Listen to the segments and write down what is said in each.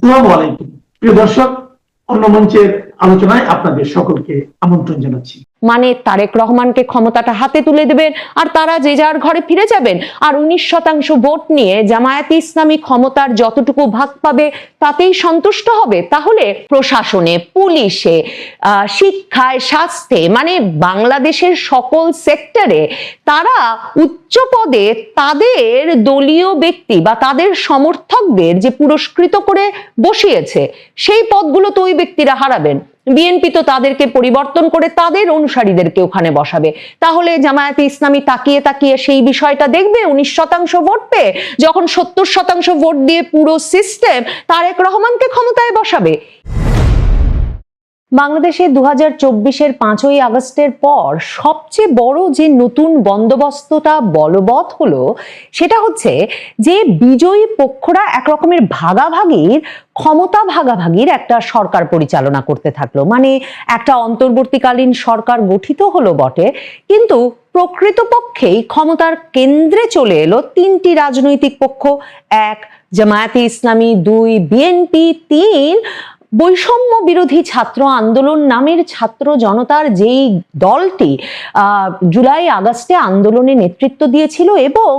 আসসালামু আলাইকুম প্রিয় দর্শক, অন্য মঞ্চের আলোচনায় আপনাদের সকলকে আমন্ত্রণ জানাচ্ছি। মানে তারেক রহমানকে ক্ষমতাটা হাতে তুলে দেবেন আর তারা যে যার ঘরে ফিরে যাবেন, আর 19% ভোট নিয়ে জামায়াতে ইসলামী ক্ষমতার যতটুকু ভাগ পাবে তাতেই সন্তুষ্ট হবে। তাহলে প্রশাসনে, পুলিশে, শিক্ষায়, স্বাস্থ্যে, মানে বাংলাদেশের সকল সেক্টরে তারা উচ্চ পদে তাদের দলীয় ব্যক্তি বা তাদের সমর্থকদের যে পুরস্কৃত করে বসিয়েছে সেই পদগুলো তো ওই ব্যক্তিরা হারাবেন। বিএনপি তো তাদেরকে পরিবর্তন করে তাদের অনুসারীদেরকে ওখানে বসাবে। তাহলে জামায়াতে ইসলামী তাকিয়ে তাকিয়ে সেই বিষয়টা দেখবে 19% ভোট পেয়ে, যখন 70% ভোট দিয়ে পুরো সিস্টেম তারেক রহমানকে ক্ষমতায় বসাবে। বাংলাদেশে 2024-এর 5ই আগস্টের পর সবচেয়ে বড় যে নতুন বন্দোবস্তটা বলবৎ হলো সেটা হচ্ছে যে বিজয়ী পক্ষরা একরকমের ক্ষমতা ভাগাভাগির একটা সরকার পরিচালনা করতে থাকলো। মানে একটা অন্তর্বর্তীকালীন সরকার গঠিত হলো বটে, কিন্তু প্রকৃতপক্ষেই ক্ষমতার কেন্দ্রে চলে এলো তিনটি রাজনৈতিক পক্ষ। 1 জামায়াতে ইসলামী, 2 বিএনপি, 3 বৈষম্য বিরোধী ছাত্র আন্দোলন নামের ছাত্র জনতার যেই দলটি জুলাই আগস্টে আন্দোলনে নেতৃত্ব দিয়েছিল এবং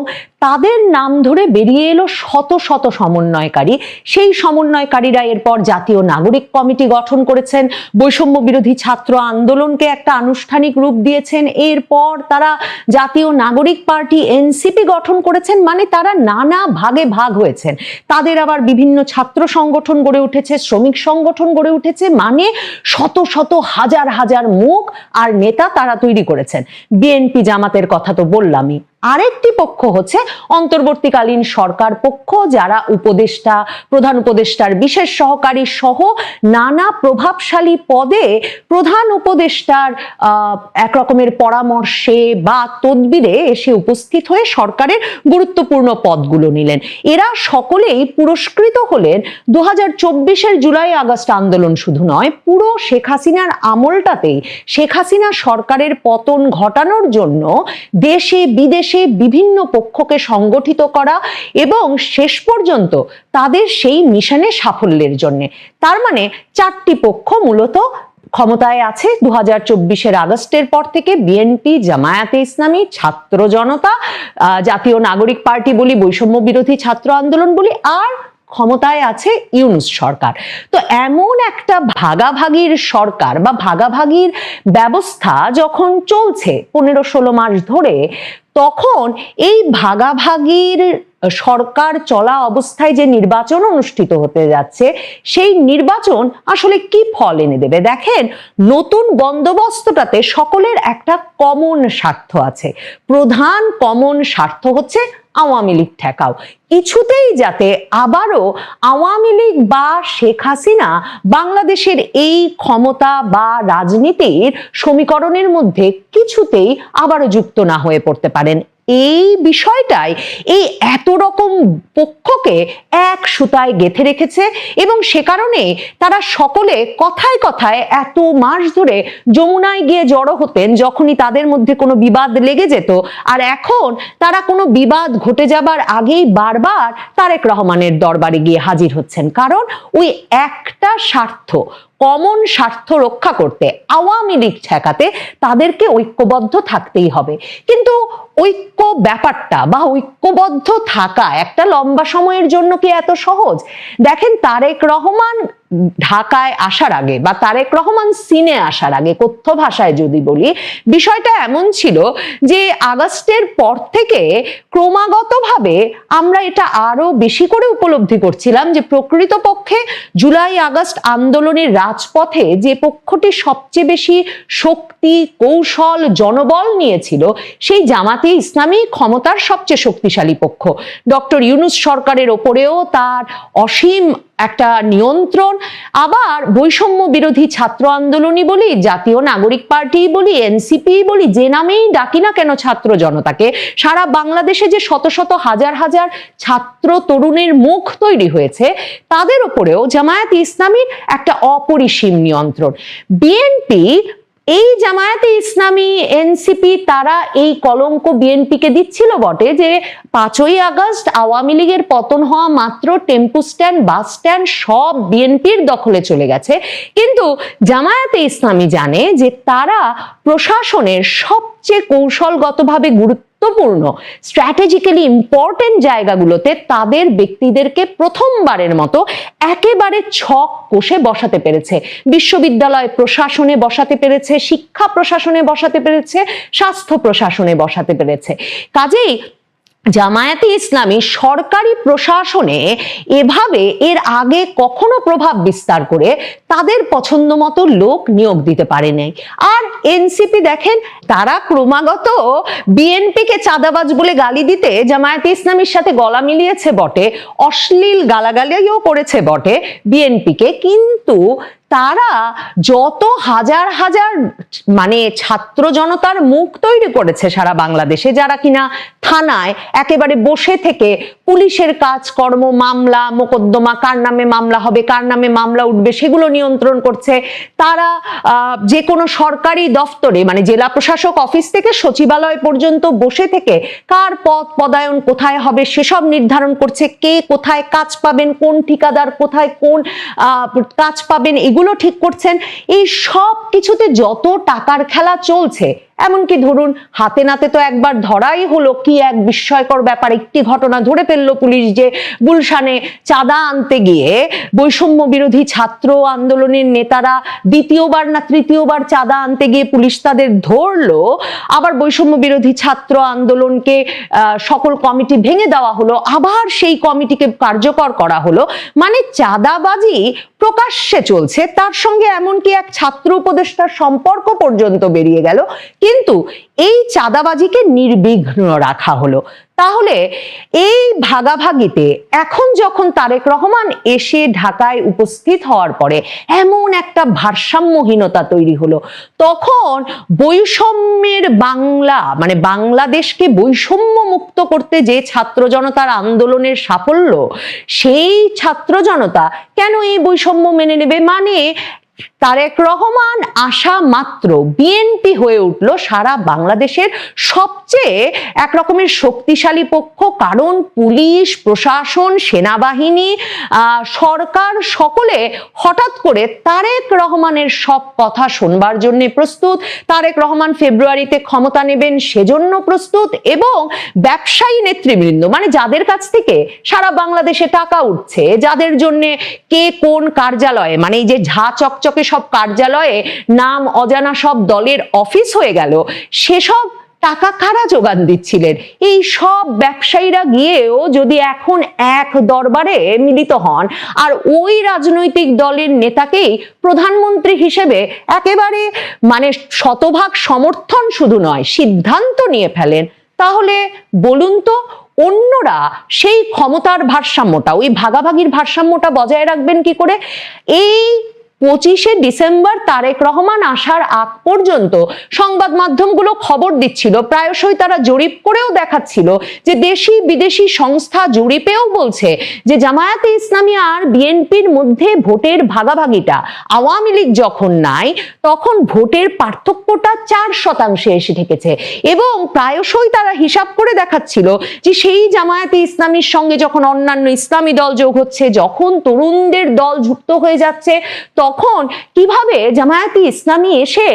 তাদের নাম ধরে বেরিয়ে এলো শত শত সমন্বয়কারী। সেই সমন্বয়কারীরা এরপর জাতীয় নাগরিক কমিটি গঠন করেছেন, বৈষম্য বিরোধী ছাত্র আন্দোলনকে একটা আনুষ্ঠানিক রূপ দিয়েছেন, এরপর তারা জাতীয় নাগরিক পার্টি এনসিপি গঠন করেছেন। মানে তারা নানা ভাগে ভাগ হয়েছেন। তাদের আবার বিভিন্ন ছাত্র সংগঠন গড়ে উঠেছে, শ্রমিক সংগঠন গড়ে উঠেছে। মানে শত শত হাজার হাজার মুখ আর নেতা তারা তৈরি করেছেন। বিএনপি জামাতের কথা তো বললামই। আরেকটি পক্ষ হচ্ছে অন্তর্বর্তীকালীন সরকার পক্ষ, যারা উপদেষ্টা, প্রধান উপদেষ্টার বিশেষ সহকারী সহ নানা প্রভাবশালী পদে প্রধান উপদেষ্টার একরকমের পরামর্শে বা তদবিরে এসে উপস্থিত হয়ে সরকারের গুরুত্বপূর্ণ পদগুলো নিলেন। এরা সকলেই পুরস্কৃত হলেন 2024-এর জুলাই আগস্ট আন্দোলন শুধু নয়, পুরো শেখ হাসিনার আমলটাতেই শেখ হাসিনা সরকারের পতন ঘটানোর জন্য দেশে বিদেশে বিভিন্ন পক্ষকে সংগঠিত করা এবং শেষ পর্যন্ত তাদের সেই মিশনে সাফল্যের জন্য। তার মানে 4টি পক্ষ মূলত ক্ষমতায় আছে 2024-এর আগস্টের পর থেকে। বিএনপি, জামায়াতে ইসলামী, ছাত্র জনতা, জাতীয় নাগরিক পার্টি বলি, বৈষম্য বিরোধী ছাত্র আন্দোলন বলি, আর ক্ষমতায় আছে ইউনূস সরকার। তো এমন একটা ভাগাভাগির সরকার বা ভাগাভাগির ব্যবস্থা যখন চলছে 15-16 মাস ধরে, তখন এই ভাগাভাগির সরকার চলা অবস্থায় যে নির্বাচন অনুষ্ঠিত হতে যাচ্ছে সেই নির্বাচন আসলে কি ফল এনে দেবে? দেখেন, নতুন বন্দোবস্তটাতে সকলের একটা কমন স্বার্থ আছে। প্রধান কমন স্বার্থ হচ্ছে আওয়ামী লীগ ঠেকাও। কিছুতেই যাতে আবারও আওয়ামী লীগ বা শেখ হাসিনা বাংলাদেশের এই ক্ষমতা বা রাজনীতির সমীকরণের মধ্যে কিছুতেই আবারও যুক্ত না হয়ে পড়তে পারেন। এই বিষয়টাই এই এত রকম পক্ষকে এক সুতায় গেঁথে রেখেছে এবং সে কারণে তারা সকলে কথায় কথায় এত মাস ধরে যমুনায় গিয়ে জড়ো হতেন যখনই তাদের মধ্যে কোনো বিবাদ লেগে যেত, আর এখন তারা কোনো বিবাদ ঘটে যাবার আগেই বারবার তারেক রহমানের দরবারে গিয়ে হাজির হচ্ছেন। কারণ ওই একটা স্বার্থ, কমন স্বার্থ রক্ষা করতে, আওয়ামী লীগ ঠেকাতে তাদেরকে ঐক্যবদ্ধ থাকতেই হবে। কিন্তু ঐক্য ব্যাপারটা বা ঐক্যবদ্ধ থাকা একটা লম্বা সময়ের জন্য কি এত সহজ? দেখেন, তারেক রহমান ঢাকায় আসার আগে বা তারেক রহমান সিনে আসার আগে, কথ্য ভাষায় যদি বলি, বিষয়টা এমন ছিল যে আগস্টের পর থেকে ক্রমাগতভাবে আমরা এটা আরো বেশি করে উপলব্ধি করছিলাম যে প্রকৃতপক্ষে জুলাই আগস্ট আন্দোলনের রাজপথে যে পক্ষটি সবচেয়ে বেশি শক্তি, কৌশল, জনবল নিয়েছিল সেই জামাতে ইসলামী ক্ষমতার সবচেয়ে শক্তিশালী পক্ষ। ডক্টর ইউনূস সরকারের ওপরেও তার অসীম একটা নিয়ন্ত্রণ। আবার বৈষম্য বিরোধী ছাত্র আন্দোলনই বলি, জাতীয় নাগরিক পার্টি বলি, এনসিপি বলি, যে নামেই ডাকি না কেন ছাত্র জনতাকে, সারা বাংলাদেশে যে শত শত হাজার হাজার ছাত্র তরুণের মুখ তৈরি হয়েছে তাদের উপরেও জামায়াতে ইসলামীর একটা অপরিসীম নিয়ন্ত্রণ। বিএনপি এই জামায়াতে ইসলামী, এনসিপি তারা এই কলঙ্ক বিএনপিকে দিচ্ছিল বটে যে 5ই আগস্ট আওয়ামী লীগের পতন হওয়া মাত্র টেম্পু স্ট্যান্ড, বাস স্ট্যান্ড সব বিএনপির দখলে চলে গেছে। কিন্তু জামায়াতে ইসলামী জানে যে তারা প্রশাসনের সবচেয়ে কৌশলগতভাবে গুরুত্বপূর্ণ স্ট্র্যাটেজিক্যালি ইম্পর্টেন্ট জায়গাগুলোতে তাদের ব্যক্তিদেরকে প্রথমবারের মতো একেবারে ছক কষে বসাতে পেরেছে। বিশ্ববিদ্যালয় প্রশাসনে বসাতে পেরেছে, শিক্ষা প্রশাসনে বসাতে পেরেছে, স্বাস্থ্য প্রশাসনে বসাতে পেরেছে। কাজেই জামায়াতে ইসলামী সরকারি প্রশাসনে এভাবে এর আগে কখনো প্রভাব বিস্তার করে তাদের পছন্দ মতো লোক নিয়োগ দিতে পারেনি। আর এনসিপি দেখেন, তারা ক্রমাগত বিএনপিকে চাঁদাবাজ বলে গালি দিতে জামায়াতে ইসলামীর সাথে গলা মিলিয়েছে বটে, অশ্লীল গালাগালিও করেছে বটে বিএনপিকে, কিন্তু তারা যত হাজার হাজার মানে ছাত্র জনতার মুখ তৈরি করেছে সারা বাংলাদেশে, যারা কিনা থানায় একেবারে বসে থেকে পুলিশের কাজকর্ম, মামলা মোকদ্দমা, কার নামে মামলা হবে, কার নামে মামলা উঠবে সেগুলো নিয়ন্ত্রণ করছে। তারা যে কোনো সরকারি দফতরে মানে জেলা প্রশাসক অফিস থেকে সচিবালয় পর্যন্ত বসে থেকে কার পদ পদায়ন কোথায় হবে সেসব নির্ধারণ করছে, কে কোথায় কাজ পাবেন, কোন ঠিকাদার কোথায় কোন কাজ পাবেন এগুলো ঠিক করছেন। এই সব কিছুতে যত টাকার খেলা চলছে, এমনকি ধরুন হাতে নাতে তো একবার ধরাই হলো, কি এক বিস্ময়কর ব্যাপার, একটি ঘটনা ধরে ফেললো পুলিশ যে গুলশানে চাঁদা আনতে গিয়ে বৈষম্য বিরোধী ছাত্র আন্দোলনের নেতারা দ্বিতীয়বার না তৃতীয়বার চাঁদা আনতে গিয়ে পুলিশ তাদের ধরলো, আবার বৈষম্য বিরোধী ছাত্র আন্দোলনকে সকল কমিটি ভেঙে দেওয়া হলো, আবার সেই কমিটিকে কার্যকর করা হলো। মানে চাঁদাবাজি প্রকাশ্যে চলছে, তার সঙ্গে এমনকি এক ছাত্র উপদেষ্টার সম্পর্ক পর্যন্ত বেরিয়ে গেল, কিন্তু এই চাঁদাবাজিকে নির্বিঘ্ন রাখা হলো। তাহলে এই ভাগাভাগিতে এখন যখন তারেক রহমান এসে ঢাকায় উপস্থিত হওয়ার পরে এমন একটা ভারসাম্যহীনতা তৈরি হলো, তখন বৈষম্যের বাংলা মানে বাংলাদেশকে বৈষম্য মুক্ত করতে যে ছাত্র জনতার আন্দোলনের সাফল্য, সেই ছাত্র জনতা কেন এই বৈষম্য মেনে নেবে? মানে তারেক রহমান আসা মাত্র বিএনপি হয়ে উঠল সারা বাংলাদেশের সবচেয়ে একরকমের শক্তিশালী পক্ষ, কারণ পুলিশ প্রশাসন, সেনাবাহিনী, সরকার সকলে হঠাৎ করে তারেক রহমানের সব কথা শুনবার জন্য প্রস্তুত। তারেক রহমান ফেব্রুয়ারিতে ক্ষমতা নেবেন সেজন্য প্রস্তুত, এবং ব্যবসায়ী নেতৃবৃন্দ মানে যাদের কাছ থেকে সারা বাংলাদেশে টাকা উঠছে, যাদের জন্য কে কোন কার্যালয়ে মানে এই যে ঝা চকচকে সব কার্যালয়ে নাম অজানা সব দলের অফিস হয়ে গেল, সেসব টাকা কারা যোগান দিচ্ছিলেন? এই সব ব্যবসায়ীরা গিয়েও যদি এখন এক দরবারে মিলিত হন আর ওই রাজনৈতিক দলের নেতাকেই প্রধানমন্ত্রী হিসেবে একেবারে মানে শতভাগ সমর্থন শুধু নয় সিদ্ধান্ত নিয়ে ফেলেন, তাহলে বলুন তো অন্যরা সেই ক্ষমতার ভারসাম্যটা, ওই ভাগাভাগির ভারসাম্যটা বজায় রাখবেন কি করে? এই 25শে ডিসেম্বর তারেক রহমান আসার আগ পর্যন্ত সংবাদ মাধ্যমগুলো খবর দিচ্ছিল, প্রায়শই তারা জরিপ করেও দেখাচ্ছিল যে দেশি বিদেশি সংস্থা জরিপেও বলছে যে জামায়াতে ইসলামী আর বিএনপির মধ্যে ভোটের ভাগাভাগিটা আওয়ামী লীগ যখন নাই তখন ভোটের পার্থক্যটা 4% এসে ঠেকেছে, এবং প্রায়শই তারা হিসাব করে দেখাচ্ছিল যে সেই জামায়াতে ইসলামীর সঙ্গে যখন অন্যান্য ইসলামী দল যোগ হচ্ছে, যখন তরুণদের দল যুক্ত হয়ে যাচ্ছে, তখন কিভাবে জামায়াতে ইসলামী এসে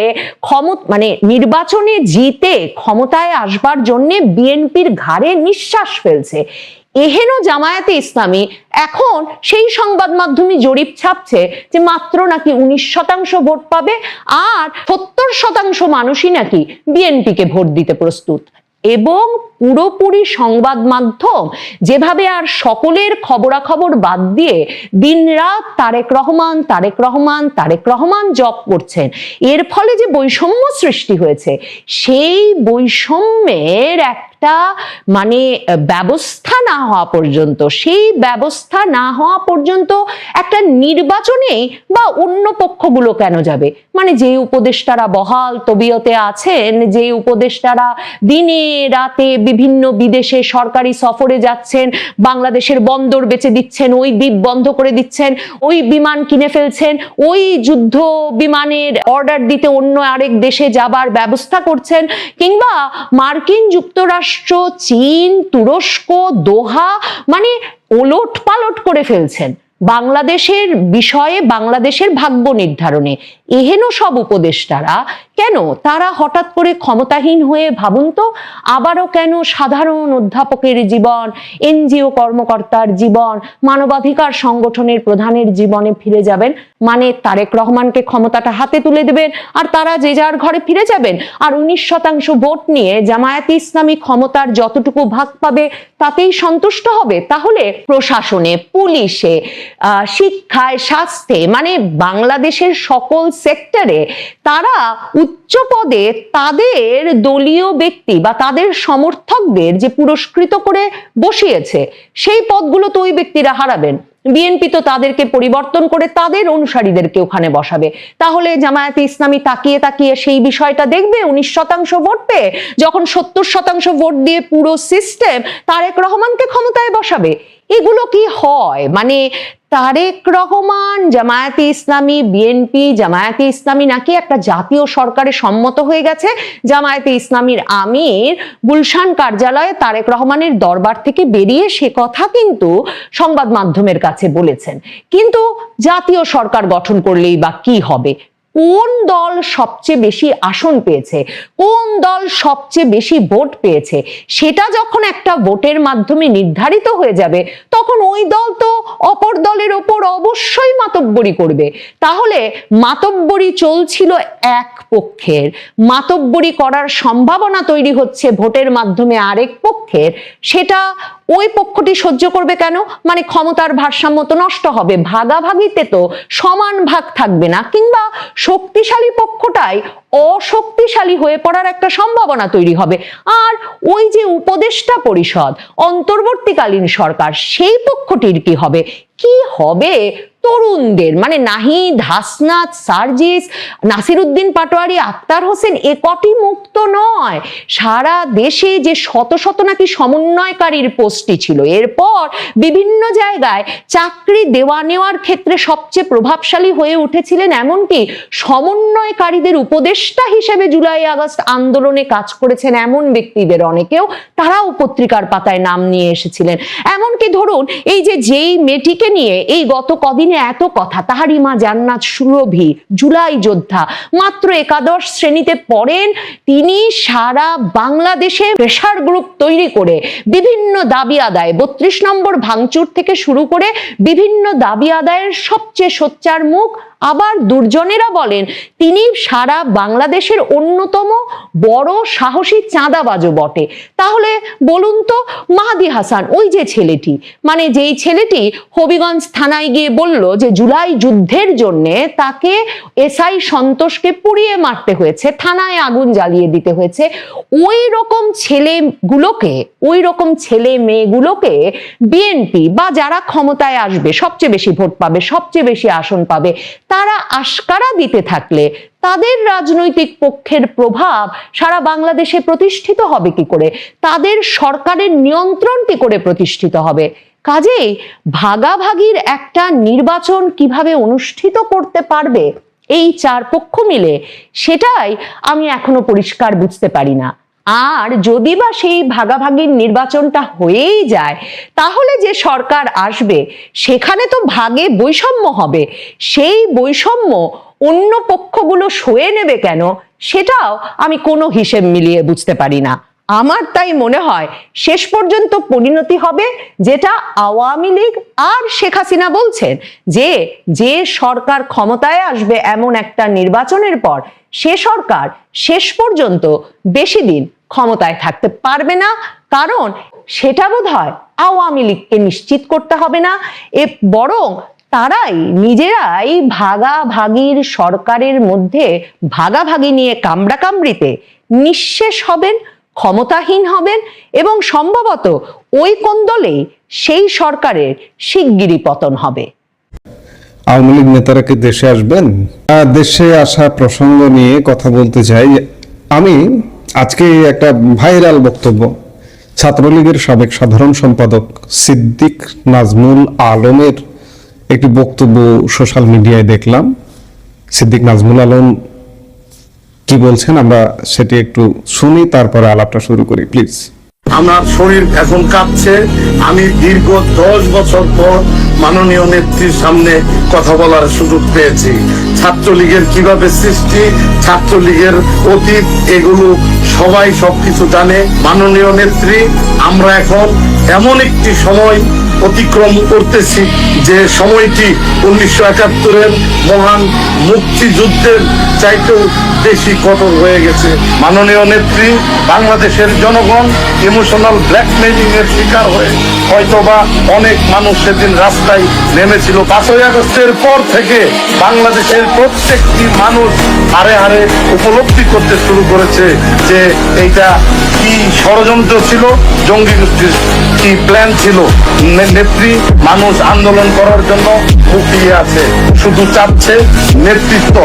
মানে নির্বাচনে জিতে ক্ষমতায় আসবার জন্য বিএনপির ঘাড়ে নিঃশ্বাস ফেলছে। এহেন জামায়াতে ইসলামী এখন সেই সংবাদ মাধ্যমে জরিপ ছাপছে যে মাত্র নাকি 19% ভোট পাবে, আর 70% মানুষই নাকি বিএনপিকে ভোট দিতে প্রস্তুত। এবং পুরোপুরি সংবাদ মাধ্যম যেভাবে আর সকলের খবরাখবর বাদ দিয়ে দিনরাত তারেক রহমান তারেক রহমান তারেক রহমান জপ করছেন, এর ফলে যে বৈষম্য সৃষ্টি হয়েছে, সেই বৈষম্যের একটা মানে ব্যবস্থা না হওয়া পর্যন্ত, সেই ব্যবস্থা না হওয়া পর্যন্ত একটা নির্বাচনে বা অন্য পক্ষগুলো কেন যাবে? মানে যে উপদেষ্টারা বহাল তবিয়তে আছেন, যে উপদেষ্টারা দিনে রাতে বিভিন্ন বিদেশে সরকারি সফরে যাচ্ছেন, বাংলাদেশের বন্দর বেচে দিচ্ছেন, ওই দ্বীপ বন্ধ করে দিচ্ছেন, ওই বিমান কিনে ফেলছেন, ওই যুদ্ধ বিমানের অর্ডার দিতে অন্য আরেক দেশে যাবার ব্যবস্থা করছেন, কিংবা মার্কিন যুক্তরাষ্ট্র, চীন, তুরস্ক, দোহা মানে ওলট পালট করে ফেলছেন বাংলাদেশের বিষয়ে, বাংলাদেশের ভাগ্য নির্ধারণে। এহেন সব উপদেষ্টারা কেন তারা হঠাৎ করে ক্ষমতাহীন হয়ে, ভাবুন তো, আবারও কেন সাধারণ অধ্যাপকের জীবন, এনজিও কর্মকর্তার জীবন, মানবাধিকার সংগঠনের প্রধানের জীবনে ফিরে যাবেন? মানে তারেক রহমানকে ক্ষমতাটা হাতে তুলে দেবেন আর তারা যে যার ঘরে ফিরে যাবেন, আর 19% ভোট নিয়ে জামায়াতে ইসলামী ক্ষমতার যতটুকু ভাগ পাবে তাতেই সন্তুষ্ট হবে? তাহলে প্রশাসনে, পুলিশে, শিক্ষায়, স্বাস্থ্যে, মানে বাংলাদেশের সকল সেক্টরে তারা উচ্চ পদে তাদের দলীয় ব্যক্তি বা তাদের সমর্থকদের যে পুরস্কৃত করে বসিয়েছে, সেই পদগুলো তো ওই ব্যক্তিরা হারাবেন। বিএনপি তো তাদেরকে পরিবর্তন করে তাদের অনুসারীদেরকে ওখানে বসাবে। তাহলে জামায়াতে ইসলামী তাকিয়ে তাকিয়ে সেই বিষয়টা দেখবে 19% ভোট পেয়ে, যখন 70% ভোট দিয়ে পুরো সিস্টেম তারেক রহমানকে ক্ষমতায় বসাবে। এগুলো কি হয়? মানে তারেক রহমান, জামায়াতে ইসলামী, বিএনপি, জামায়াতে ইসলামী নাকি একটা জাতীয় সরকারে সম্মত হয়ে গেছে। জামায়াতে ইসলামীর আমির গুলশান কার্যালয়ে তারেক রহমানের দরবার থেকে বেরিয়ে সে কথা কিন্তু সংবাদ মাধ্যমের কাছে বলেছেন। কিন্তু জাতীয় সরকার গঠন করলেই বা কি হবে? কোন দল সবচেয়ে বেশি আসন পেয়েছে, কোন দল সবচেয়ে বেশি ভোট পেয়েছে, সেটা যখন একটা ভোটের মাধ্যমে নির্ধারিত হয়ে যাবে, তখন ওই দল তো অপর দলের ওপর অবশ্যই মাতব্বরি করবে। তাহলে মাতব্বরি চলছিল এক পক্ষের, মাতব্বরি করার সম্ভাবনা তৈরি হচ্ছে ভোটের মাধ্যমে আরেক পক্ষের, সেটা ওই পক্ষটি সহ্য করবে কেন? মানে ক্ষমতার ভারসাম্য তো নষ্ট হবে, ভাগাভাগিতে তো সমান ভাগ থাকবে না, কিংবা শক্তিশালী পক্ষটাই অশক্তিশালী হয়ে পড়ার একটা সম্ভাবনা তৈরি হবে। আর ওই যে উপদেষ্টা পরিষদ, অন্তর্বর্তীকালীন সরকার, সেই পক্ষটির কি হবে? কি হবে তরুণদের? মানে নাহিদ, হাসনাত, সার্জিস, নাসিরউদ্দিন পাটোয়ারি, আক্তার হোসেন, এ কটি মুক্ত নয়। সারা দেশে যে শত শত নাকি সমন্বয়কারীর পোস্টই ছিল, এরপর বিভিন্ন জায়গায় চাকরি দেওয়া নেওয়ার ক্ষেত্রে সবচেয়ে প্রভাবশালী হয়ে উঠেছিলেন, এমনকি সমন্বয়কারীদের উপদেষ্টা হিসেবে জুলাই আগস্ট আন্দোলনে কাজ করেছেন এমন ব্যক্তিদের অনেকেও তারাও পত্রিকার পাতায় নাম নিয়ে এসেছিলেন। এমনকি ধরুন এই যেই মেয়েটিকে নিয়ে এই গত কদিনে এত কথা, তাহারিমা জান্নাত সুরভি, জুলাই যোদ্ধা, মাত্র একাদশ শ্রেণীতে পড়েন, তিনি সারা বাংলাদেশে প্রেসার গ্রুপ তৈরি করে বিভিন্ন দাবি আদায়, 32 নম্বর ভাঙচুর থেকে শুরু করে বিভিন্ন দাবি আদায়ের সবচেয়ে সোচ্চার মুখ। আবার দুর্জনেরা বলেন তিনি সারা বাংলাদেশের অন্যতম বড় সাহসী চাঁদাবাজও বটে। তাহলে বলুন তো, মাহাদি হাসান, ওই যে ছেলেটি, মানে যেই ছেলেটি হবিগঞ্জ থানায় গিয়ে বলল যে জুলাই যুদ্ধের জন্য তাকে এসআই সন্তোষকে পুড়িয়ে মারতে হয়েছে, থানায় আগুন জ্বালিয়ে দিতে হয়েছে, ওই রকম ছেলেগুলোকে, ওই রকম ছেলে মেয়েগুলোকে বিএনপি বা যারা ক্ষমতায় আসবে, সবচেয়ে বেশি ভোট পাবে, সবচেয়ে বেশি আসন পাবে, তারা আশকারা দিতে থাকলে তাদের রাজনৈতিক পক্ষের প্রভাব সারা বাংলাদেশে প্রতিষ্ঠিত হবে কি করে? তাদের সরকারের নিয়ন্ত্রণ কি করে প্রতিষ্ঠিত হবে? কাজেই ভাগাভাগির একটা নির্বাচন কিভাবে অনুষ্ঠিত করতে পারবে এই চার পক্ষ মিলে, সেটাই আমি এখনো পরিষ্কার বুঝতে পারি না। আর যদি বা সেই ভাগাভাগির নির্বাচনটা হয়েই যায়, তাহলে যে সরকার আসবে সেখানে তো ভাগে বৈষম্য হবে। সেই বৈষম্য অন্য পক্ষগুলো সয়ে নেবে কেন, সেটাও আমি কোনো হিসেব মিলিয়ে বুঝতে পারি না। আমার তাই মনে হয় শেষ পর্যন্ত পরিণতি হবে যেটা আওয়ামী লীগ আর শেখ হাসিনা বলছেন, যে সরকার ক্ষমতায় আসবে এমন একটা নির্বাচনের পর, সে সরকার শেষ পর্যন্ত বেশি দিন ক্ষমতায় থাকতে পারবে না। কারণ সেটা বোধহয় আওয়ামী লীগকে নিশ্চিত করতে হবে না, বরং তারাই নিজেরাই ভাগাভাগির সরকারের মধ্যে ভাগাভাগি নিয়ে কামড়াকামড়িতে নিঃশেষ হবেন, ক্ষমতাহীন হবেন, এবং সম্ভবত ওই কোন্দলেই সেই সরকারের শিগগিরই পতন হবে। আওয়ামী লীগ নেতারা কি দেশে আসবেন? দেশে আসা প্রসঙ্গ নিয়ে কথা বলতে চাই। আমি আজকে একটা ভাইরাল বক্তব্য ছাত্রলীগের সাবেক সাধারণ সম্পাদক সিদ্দিক নাজমুল আলমের একটি বক্তব্য সোশ্যাল মিডিয়ায় দেখলাম। সিদ্দিক নাজমুল আলম কি বলছেন আমরা সেটি একটু শুনি, তারপরে আলাপটা শুরু করি প্লিজ। আমার শরীর এখন কাঁপছে। আমি দীর্ঘ 10 বছর পর মাননীয় নেত্রীর সামনে কথা বলার সুযোগ পেয়েছি। ছাত্রলীগের কিভাবে সৃষ্টি, ছাত্রলীগের অতীত, এগুলো সবাই সবকিছু জানে। মাননীয় নেত্রী, আমরা এখন এমন একটি সময় অতিক্রম করতেছি যে সময়টি 1971-এর মহান মুক্তিযুদ্ধের চাইতেও বেশি কঠোর হয়ে গেছে। মাননীয় নেত্রী, বাংলাদেশের জনগণ ইমোশনাল ব্ল্যাকমেইলিং এর শিকার হয়ে হয়তোবা অনেক মানুষ সেদিন রাস্তায় নেমেছিল। 5ই আগস্টের পর থেকে বাংলাদেশের প্রত্যেকটি মানুষ হারে হারে উপলব্ধি করতে শুরু করেছে যে এইটা কি ষড়যন্ত্র ছিল, জঙ্গি গোষ্ঠীর কি প্ল্যান ছিল। নেত্রী মানুষ আন্দোলন করার জন্য মুখিয়ে আছে, শুধু চাচ্ছে নেতৃত্ব।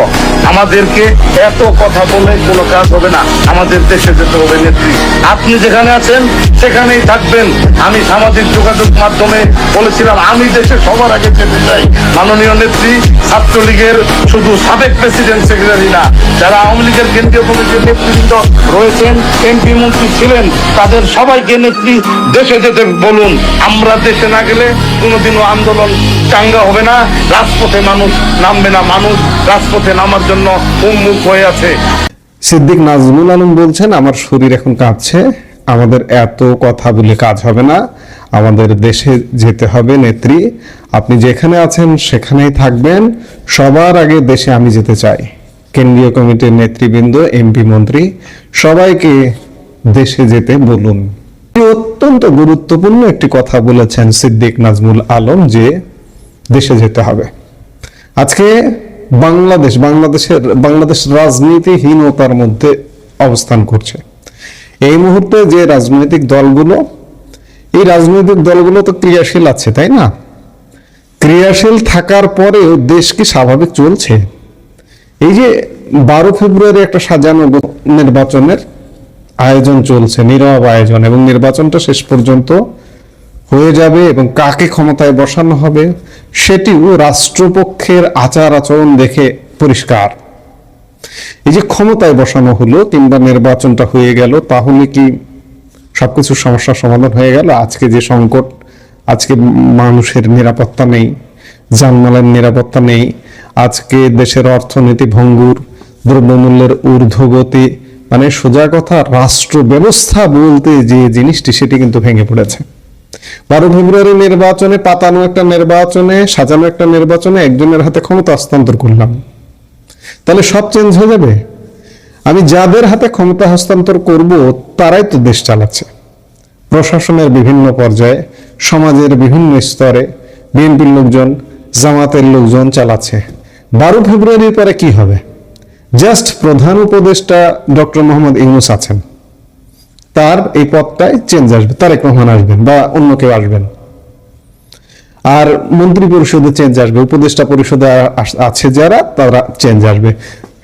আমাদেরকে এত কথা বলে কোনো কাজ হবে না, আমাদের দেশে যেতে হবে। নেত্রী, আপনি যেখানে আছেন সেখানেই থাকবেন। আমি সামাজিক যোগাযোগ মাধ্যমে বলেছিলাম আমি দেশে সবার আগে যেতে চাই। মাননীয় নেত্রী, ছাত্রলীগের শুধু সাবেক প্রেসিডেন্ট সেক্রেটারি না, যারা আওয়ামী লীগের কেন্দ্রীয় কমিটির নেতৃবৃন্দ রয়েছেন, এমপি মন্ত্রী ছিলেন, তাদের সবাইকে নেত্রী দেশে যেতে বলুন। আমরা দেশে না গেলে কোনোদিনও আন্দোলন চাঙ্গা হবে না, রাজপথে মানুষ নামবে না। মানুষ রাজপথে নামার জন্য উন্মুখ হয়ে আছে। সিদ্দিক নাজমুল আলম বলছেন আমার শরীর এখন কাঁপছে, আমাদের এত কথা বলে কাজ হবে না, আমাদের দেশে যেতে হবে। নেত্রী, আপনি যেখানে আছেন সেখানেই থাকবেন, সবার আগে দেশে আমি যেতে চাই। কেন্দ্রীয় কমিটির নেতৃবৃন্দ, এমপি মন্ত্রী সবাইকে দেশে যেতে বলুন। অত্যন্ত গুরুত্বপূর্ণ একটি কথা বলেছেন সিদ্দিক নাজমুল আলম যে দেশে যেতে হবে। আজকে বাংলাদেশ রাজনীতিহীনতার মধ্যে অবস্থান করছে। এই মুহূর্তে যে রাজনৈতিক দলগুলো, এই রাজনৈতিক দলগুলো তো ক্রিয়াশীল আছে, তাই না? ক্রিয়াশীল থাকার পরেও দেশ কি স্বাভাবিক চলছে? এই যে 12 ফেব্রুয়ারি একটা সাজানো নির্বাচনের আয়োজন চলছে, নীরব আয়োজন, এবং নির্বাচনটা শেষ পর্যন্ত হয়ে যাবে এবং কাকে ক্ষমতায় বসানো হবে সেটিও রাষ্ট্রপক্ষের আচার আচরণ দেখে পরিষ্কার। এই যে ক্ষমতায় বসানো হলো কিংবা নির্বাচনটা হয়ে গেল, তাহলে কি সবকিছু সমস্যার সমাধান হয়ে গেল? আজকে যে সংকট, আজকে মানুষের নিরাপত্তা নেই, জানমালের নিরাপত্তা নেই, আজকে দেশের অর্থনীতি ভঙ্গুর, দ্রব্যমূল্যের ঊর্ধ্বগতি, মানে সোজা কথা রাষ্ট্র ব্যবস্থা বলতে যে জিনিসটি সেটি কিন্তু ভেঙে পড়েছে। 12 ফেব্রুয়ারি নির্বাচনে, পাতানো একটা নির্বাচনে, সাজানো একটা নির্বাচনে একজনের হাতে ক্ষমতা হস্তান্তর করলাম, তাহলে সব চেঞ্জ হয়ে যাবে? আমি যাদের হাতে ক্ষমতা হস্তান্তর করব তারাই তো দেশ চালাচ্ছে। প্রশাসনের বিভিন্ন পর্যায়ে, সমাজের বিভিন্ন স্তরে বিএনপির লোকজন, জামাতের লোকজন চালাচ্ছে। 12 ফেব্রুয়ারির পরে কি হবে? জাস্ট প্রধান উপদেষ্টা ডক্টর মোহাম্মদ ইউনূস আছেন, তার এই পদটায় চেঞ্জ আসবে, তারেক রহমান আসবেন বা অন্য কেউ আসবেন, আর মন্ত্রী পরিষদে চেঞ্জ আসবে, উপদেষ্টা পরিষদে আছে যারা, তারা চেঞ্জ আসবে।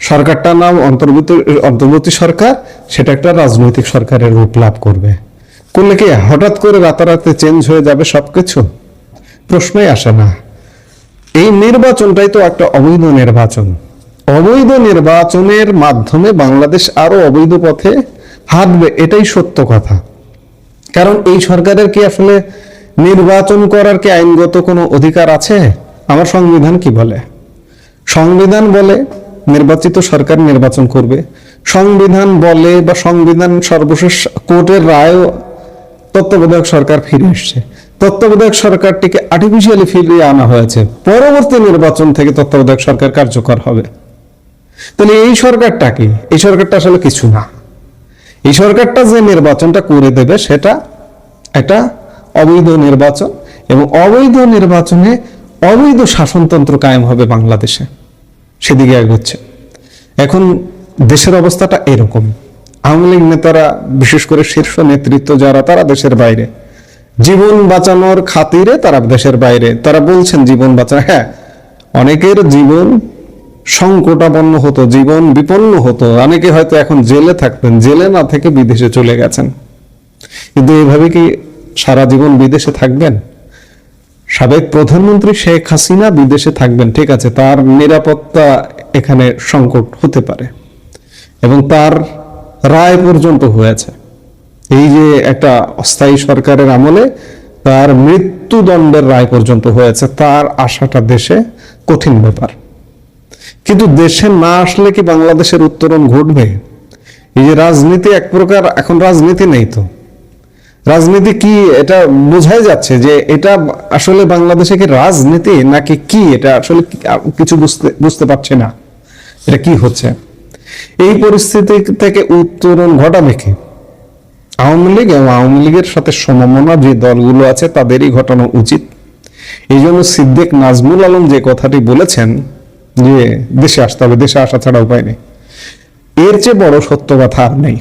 সরকারটার নাম অন্তর্বর্তী সরকার, সেটা একটা রাজনৈতিক সরকারের রূপ লাভ করবে। করলে কি হঠাৎ করে রাতারাতি চেঞ্জ হয়ে যাবে সবকিছু? প্রশ্নই আসে না। এই নির্বাচনটাই তো একটা অবৈধ নির্বাচন। অবৈধ নির্বাচনের মাধ্যমে বাংলাদেশ আরো অবৈধ পথে হাঁটবে, এটাই সত্য কথা। কারণ এই সরকারের কি আসলে নির্বাচন করার কি আইনগত কোনো অধিকার আছে? আমার সংবিধান কি বলে? সংবিধান বলে নির্বাচিত সরকার নির্বাচন করবে। সংবিধান বলে, বা সংবিধান সর্বশেষ কোর্টের রায়, তত্ত্বাবধায়ক সরকার ফিরে এসছে। তত্ত্বাবধায়ক সরকারটিকে আর্টিফিশিয়ালি ফিরিয়ে আনা হয়েছে, পরবর্তী নির্বাচন থেকে তত্ত্বাবধায়ক সরকার কার্যকর হবে। তাহলে এই সরকারটা কি? এই সরকারটা আসলে কিছু না। এই সরকারটা যে নির্বাচনটা করে দেবে সেটা একটা অবৈধ নির্বাচন, এবং অবৈধ নির্বাচনে অবৈধ শাসনতন্ত্র কায়েম হবে বাংলাদেশে, সেদিকে এগোচ্ছে। এখন দেশের অবস্থাটা এরকম। আওয়ামী লীগ নেতারা, বিশেষ করে শীর্ষ নেতৃত্ব যারা, তারা দেশের বাইরে, জীবন বাঁচানোর খাতিরে তারা দেশের বাইরে। তারা বলছেন জীবন বাঁচানো, হ্যাঁ, অনেকের জীবন সংকটাপন্ন হতো, জীবন বিপন্ন হতো, অনেকে হয়তো এখন জেলে থাকতেন, জেলে না থেকে বিদেশে চলে গেছেন। কিন্তু এইভাবে কি সারা জীবন বিদেশে থাকবেন? সাবেক প্রধানমন্ত্রী শেখ হাসিনা বিদেশে থাকবেন, ঠিক আছে, তার নিরাপত্তা এখানে সংকট হতে পারে এবং তার রায় পর্যন্ত হয়েছে। এই যে একটা অস্থায়ী সরকারের আমলে তার মৃত্যুদণ্ডের রায় পর্যন্ত হয়েছে, তার আসাটা দেশে কঠিন ব্যাপার। কিন্তু দেশে না আসলে কি বাংলাদেশের উত্তরণ ঘটবে? এই যে রাজনীতি এক প্রকার, এখন রাজনীতি নেই তো, রাজনীতি কি এটা বোঝাই যাচ্ছে যে এটা আসলে বাংলাদেশে কি রাজনীতি নাকি কি, এটা আসলে কিছু বুঝতে পারছে না এটা কি হচ্ছে। এই পরিস্থিতি থেকে উত্তরণ ঘটাবে কি? আওয়ামী লীগ এবং আওয়ামী লীগের সাথে সমমনা যে দলগুলো আছে তাদেরই ঘটানো উচিত। এই জন্য সিদ্দিক নাজমুল আলম যে কথাটি বলেছেন যে দেশে আসতে হবে, দেশে আসা ছাড়া উপায় নেই, এর চেয়ে বড় সত্য কথা আর নেই।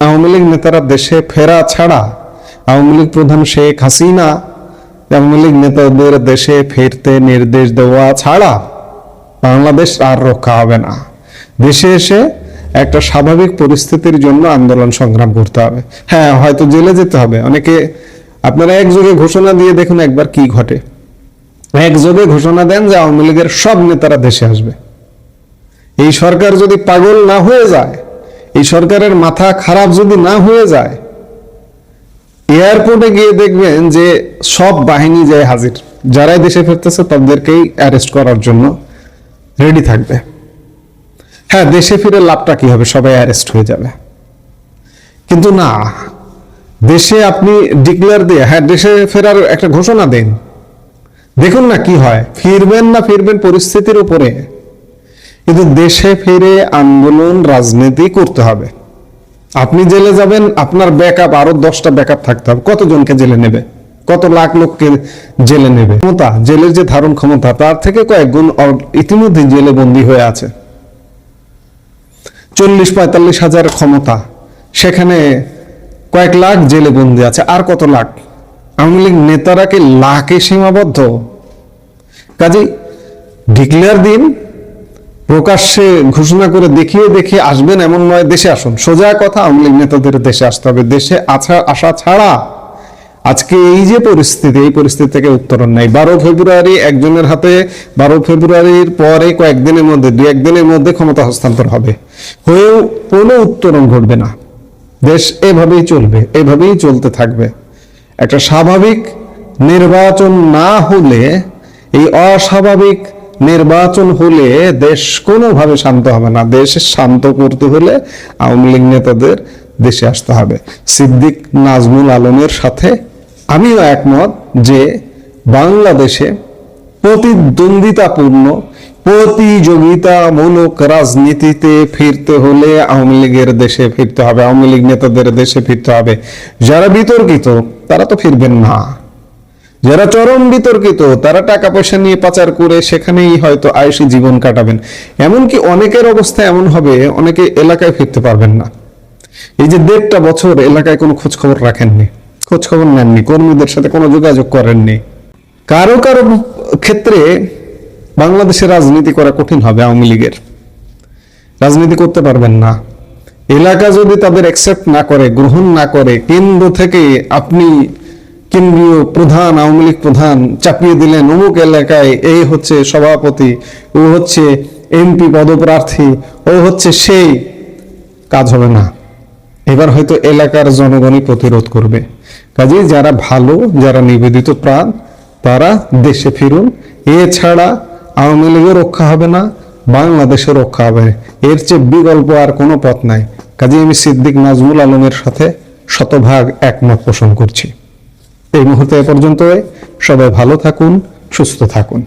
আওয়ামী লীগ নেতারা দেশে ফেরা ছাড়া, আওয়ামী লীগ প্রধান শেখ হাসিনা আওয়ামী লীগ নেতাদের দেশে ফিরতে নির্দেশ দেওয়া ছাড়া বাংলাদেশ আর রক্ষা হবে না। দেশে এসে একটা স্বাভাবিক পরিস্থিতির জন্য আন্দোলন সংগ্রাম করতে হবে। হ্যাঁ, হয়তো জেলে যেতে হবে অনেকে। আপনারা একযোগে ঘোষণা দিয়ে দেখুন একবার কি ঘটে। একযোগে ঘোষণা দেন যে আওয়ামী লীগের সব নেতারা দেশে আসবে। এই সরকার যদি পাগল না হয়ে যায়, এই সরকারের মাথা খারাপ যদি না হয়ে যায়, এয়ারপোর্টে গিয়ে দেখবেন যে সব বাহিনী যায় হাজির, যারাই দেশে ফিরতেছে তাদেরকেই অ্যারেস্ট করার জন্য রেডি থাকবে। হ্যাঁ, দেশে ফিরে লাভটা কি হবে? সবাই অ্যারেস্ট হয়ে যাবে। কিন্তু না, দেশে আপনি ডিক্লেয়ার দিয়ে, হ্যাঁ দেশে ফেরার একটা ঘোষণা দেন, দেখুন না কি হয়, ফিরবেন না ফিরবেন পরিস্থিতির উপরে। কিন্তু দেশে ফিরে আন্দোলন রাজনীতি করতে হবে। আপনি জেলে যাবেন, আপনার ব্যাকআপ আরো 10টা ব্যাকআপ থাকতে হবে। কতজনকে জেলে নেবে? কত লাখ লোককে জেলে নেবে? ক্ষমতা, জেলের যে ধারণ ক্ষমতা তার থেকে কয়েক গুণ ইতিমধ্যে জেলে বন্দী হয়ে আছে। 40-45 হাজার ক্ষমতা, সেখানে কয়েক লাখ জেলে বন্দী আছে। আর কত লাখ? আওয়ামী লীগ নেতারা কি লাখে সীমাবদ্ধ? কাজেই ডিক্লেয়ার দিন, প্রকাশ্যে ঘোষণা করে দেখিয়ে আসবেন এমন নয়, দেশে আসুন। সোজা কথা, আওয়ামী লীগ নেতাদের দেশে আসতে হবে। দেশে আসা ছাড়া আজকে এই যে পরিস্থিতি, এই পরিস্থিতি থেকে উত্তরণ নাই। 12 ফেব্রুয়ারি একজনের হাতে, 12 ফেব্রুয়ারির পরে কয়েকদিনের মধ্যে, 2-1 দিনের মধ্যে ক্ষমতা হস্তান্তর হবে, হয়েও কোনো উত্তরণ ঘটবে না। দেশ এভাবেই চলবে, এভাবেই চলতে থাকবে। একটা স্বাভাবিক নির্বাচন না হলে, এই অস্বাভাবিক নির্বাচন হলে দেশ কোনোভাবে শান্ত হবে না। দেশ শান্ত করতে হলে আওয়ামী লীগ নেতাদের দেশে আসতে হবে। সিদ্দিক নাজমুল আলমের সাথে আমিও একমত যে বাংলাদেশে প্রতিদ্বন্দ্বিতাপূর্ণ, প্রতিযোগিতামূলক রাজনীতিতে ফিরতে হলে আওয়ামী লীগের দেশে ফিরতে হবে, আওয়ামী লীগ নেতাদের দেশে ফিরতে হবে। যারা বিতর্কিত তারা তো ফিরবেন না, যারা চরম বিতর্কিত তারা টাকা পয়সা নিয়ে পাচার করে সেখানেই হয়তো আয়ুষী জীবন কাটাবেন। এমনকি অনেকের অবস্থা এমন হবে, অনেকে এলাকায় ফিরতে পারবেন না। এই যে 1.5টা বছর এলাকায় কোনো খোঁজ খবর রাখেননি, খোঁজ খবর নেননি, কর্মীদের সাথে কোনো যোগাযোগ করেননি। কারো কারো ক্ষেত্রে বাংলাদেশের রাজনীতি করা কঠিন হবে। আওয়ামী লীগের রাজনীতি করতে পারবেন না। এলাকা যদি তাদের অ্যাকসেপ্ট না করে, গ্রহণ না করে, কেন্দ্র থেকে আপনি কেন্দ্রীয় প্রধান, আওয়ামী লীগ প্রধান চাপিয়ে দিলেন, অমুক এলাকায় এই হচ্ছে সভাপতি, ও হচ্ছে এমপি পদপ্রার্থী, ও হচ্ছে সেই, কাজ হবে না। এবার হয়তো এলাকার জনগণই প্রতিরোধ করবে। কাজেই যারা ভালো, যারা নিবেদিত প্রাণ, তারা দেশে ফিরুন। এছাড়া আওয়ামী লীগের রক্ষা হবে না, বাংলাদেশের রক্ষা হবে। এর চেয়ে বিকল্প আর কোনো পথ নাই। কাজেই আমি সিদ্দিক নাজমুল আলমের সাথে শতভাগ একমত পোষণ করছি। এই মুহূর্তে এ পর্যন্ত। সবাই ভালো থাকুন, সুস্থ থাকুন।